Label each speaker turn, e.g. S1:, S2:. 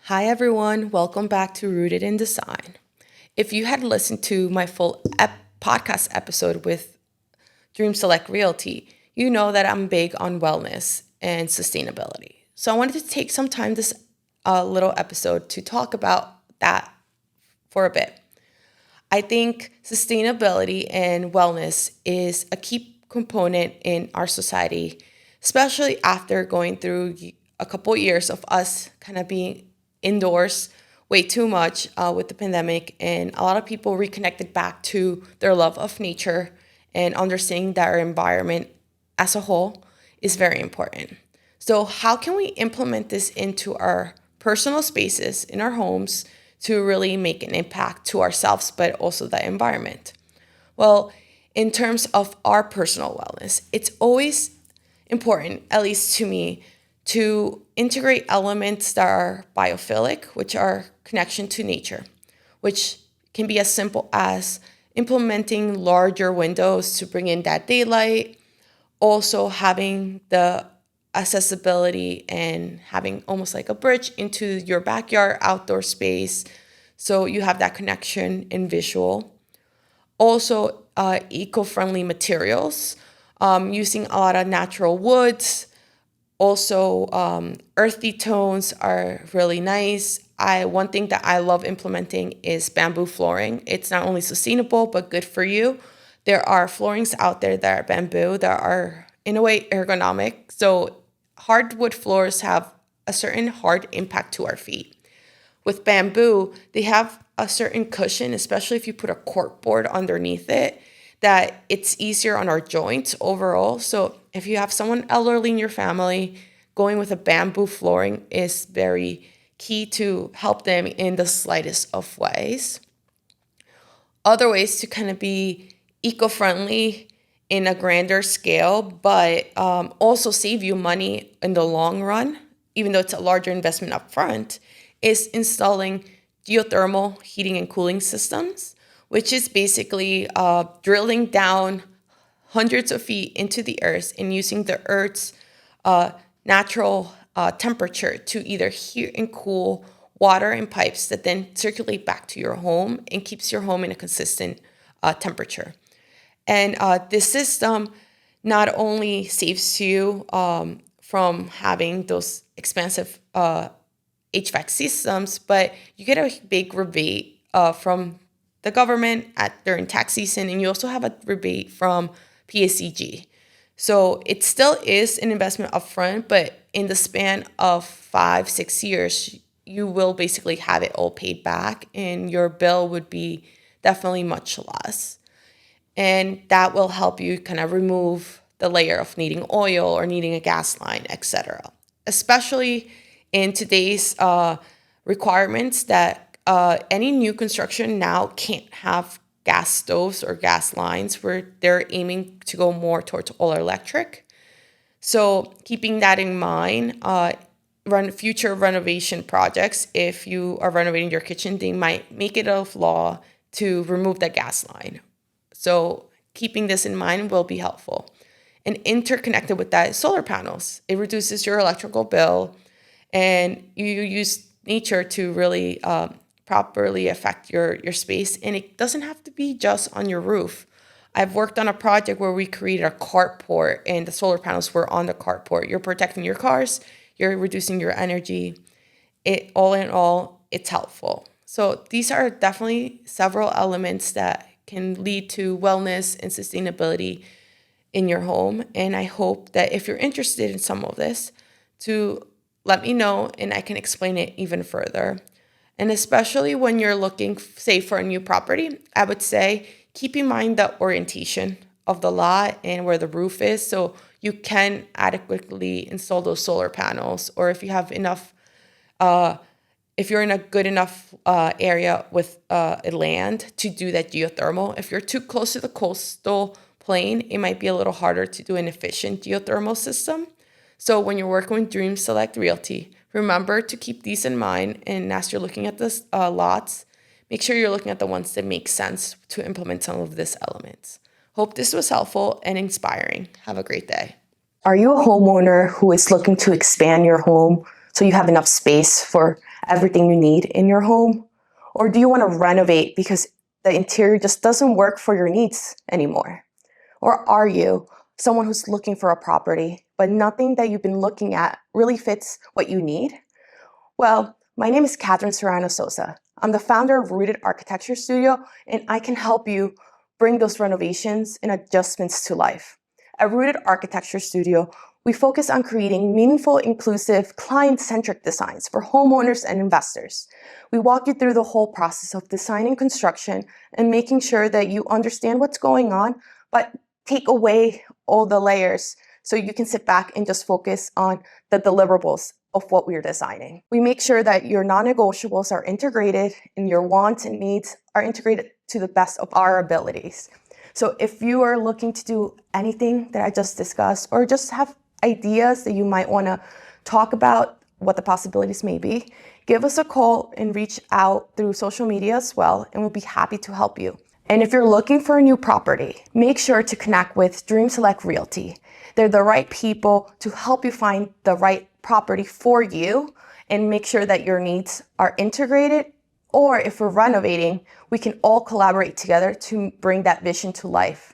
S1: Hi, everyone. Welcome back to Rooted in Design. If you had listened to my full podcast episode with Dream Select Realty, you know that I'm big on wellness and sustainability. So I wanted to take some time this little episode to talk about that for a bit. I think sustainability and wellness is a key component in our society, especially after going through a couple years of us kind of being indoors way too much with the pandemic, and a lot of people reconnected back to their love of nature and understanding that our environment as a whole is very important. So, how can we implement this into our personal spaces in our homes to really make an impact to ourselves, but also the environment? Well, in terms of our personal wellness, it's always important, at least to me, to integrate elements that are biophilic, which are connection to nature, which can be as simple as implementing larger windows to bring in that daylight, also having the accessibility and having almost like a bridge into your backyard outdoor space so you have that connection in visual. Also, eco-friendly materials, using a lot of natural woods. Also, earthy tones are really nice. One thing that I love implementing is bamboo flooring. It's not only sustainable but good for you. There are floorings out there that are bamboo that are in a way ergonomic. So hardwood floors have a certain hard impact to our feet. With bamboo, they have a certain cushion, especially if you put a cork board underneath it, that it's easier on our joints overall. So if you have someone elderly in your family, going with a bamboo flooring is very key to help them in the slightest of ways. Other ways to kind of be eco-friendly in a grander scale, but also save you money in the long run, even though it's a larger investment up front, is installing geothermal heating and cooling systems, which is basically drilling down hundreds of feet into the earth and using the earth's natural temperature to either heat and cool water and pipes that then circulate back to your home and keeps your home in a consistent temperature. And this system not only saves you from having those expensive HVAC systems, but you get a big rebate from the government during tax season, and you also have a rebate from PSEG. So it still is an investment upfront, but in the span of 5, 6 years, you will basically have it all paid back, and your bill would be definitely much less. And that will help you kind of remove the layer of needing oil or needing a gas line, etc. Especially in today's requirements that any new construction now can't have gas stoves or gas lines, where they're aiming to go more towards all electric. So keeping that in mind, run future renovation projects, if you are renovating your kitchen, they might make it a law to remove the gas line. So keeping this in mind will be helpful. And interconnected with that is solar panels. It reduces your electrical bill, and you use nature to really properly affect your space. And it doesn't have to be just on your roof. I've worked on a project where we created a carport, and the solar panels were on the carport. You're protecting your cars, you're reducing your energy. It all in all, it's helpful. So these are definitely several elements that can lead to wellness and sustainability in your home. And I hope that if you're interested in some of this, to let me know and I can explain it even further. And especially when you're looking, say, for a new property, I would say keep in mind the orientation of the lot and where the roof is, so you can adequately install those solar panels. Or if you have enough, if you're in a good enough area with land to do that geothermal. If you're too close to the coastal plain, it might be a little harder to do an efficient geothermal system. So when you're working with Dream Select Realty, remember to keep these in mind. And as you're looking at the lots, make sure you're looking at the ones that make sense to implement some of these elements. Hope this was helpful and inspiring. Have a great day. Are you a homeowner who is looking to expand your home so you have enough space for everything you need in your home? Or do you want to renovate because the interior just doesn't work for your needs anymore? Or are you someone who's looking for a property, but nothing that you've been looking at really fits what you need? Well, my name is Katherine Serrano Sosa. I'm the founder of Rooted Architecture Studio, and I can help you bring those renovations and adjustments to life. At Rooted Architecture Studio, we focus on creating meaningful, inclusive, client-centric designs for homeowners and investors. We walk you through the whole process of design and construction and making sure that you understand what's going on, but take away all the layers so you can sit back and just focus on the deliverables of what we're designing. We make sure that your non-negotiables are integrated and your wants and needs are integrated to the best of our abilities. So if you are looking to do anything that I just discussed, or just have ideas that you might want to talk about what the possibilities may be, give us a call and reach out through social media as well, and we'll be happy to help you. And if you're looking for a new property, make sure to connect with Dream Select Realty. They're the right people to help you find the right property for you and make sure that your needs are integrated. Or if we're renovating, we can all collaborate together to bring that vision to life.